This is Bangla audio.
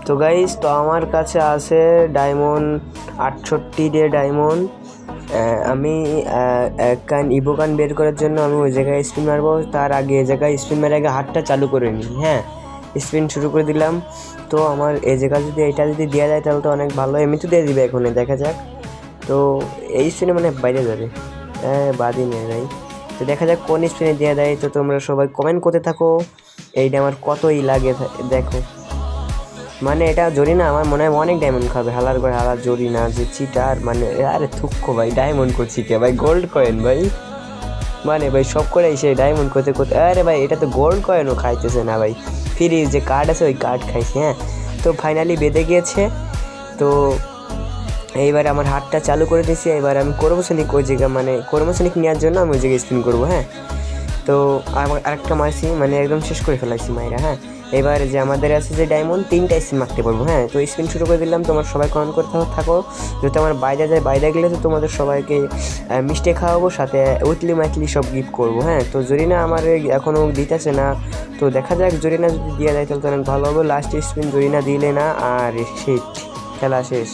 তো গাইস, তো আমার কাছে আছে ডায়মন্ড 68 দিয়ে ডায়মন্ড। আমি ইভোগান বের করার জন্য আমি ওই জায়গায় স্পিন মারবো। তার আগে এই জায়গায় স্পিন মারার আগে হাতটা চালু করে নিই। হ্যাঁ, স্পিন শুরু করে দিলাম। তো আমার এই জায়গা যদি এটা যদি দেওয়া যায় তাহলে তো অনেক ভালো। এমনি তো দিয়ে দিবে এখন, দেখা যাক। তো এই স্পিনে মানে বাইরে যাবে, বাদই নেই ভাই। তো দেখা যাক কোন স্পিনে দেওয়া দেয়। তো তোমরা সবাই কমেন্ট করতে থাকো এইটা আমার কতই লাগে দেখো। মানে এটা জরি না, আমার মনে হয় অনেক ডায়মন্ড খাবে। হালার করে হালার জরি না যে চিটার, মানে আরে থুক্কো ভাই, ডায়মন্ড করছি কে ভাই, গোল্ড কয়েন ভাই। মানে ভাই সব করে এসে ডায়মন্ড করতে করতে, আরে ভাই এটা তো গোল্ড কয়েনও খাইতেছে না ভাই, ফ্রি যে কার্ড আছে ওই কার্ড খাইছে। হ্যাঁ, তো ফাইনালি বেঁধে গিয়েছে। তো এইবার আমার হাতটা চালু করে দিয়েছি। এবার আমি কর্মসৈনিক ওই জায়গা, মানে কর্মসৈনিক নেওয়ার জন্য আমি ওই জায়গায় স্পিন করবো। হ্যাঁ, তো আরেকটা মারছি, মানে একদম শেষ করে ফেলাইছি মাইরা। হ্যাঁ, এবার যে আমাদের আছে যে ডায়মন্ড 3টা স্পিন মারতে পারবো। হ্যাঁ, তো স্পিন শুরু করে দিলাম। তোমার সবাই কমেন্ট করতে থাকো। যদি আমার বাইরে যায়, বাইরে গেলে তো তোমাদের সবাইকে মিষ্টি খাওয়াবো, সাথে উইকলি মাইকলি সব গিফট করবো। হ্যাঁ, তো জরিনা আমার এখনও দিতেছে না। তো দেখা যাক, জরিনা যদি দিয়ে দেয় তাহলে তো অনেক ভালো হবে। লাস্ট স্পিন জরিনা দিলে না, আর খেলা শেষ।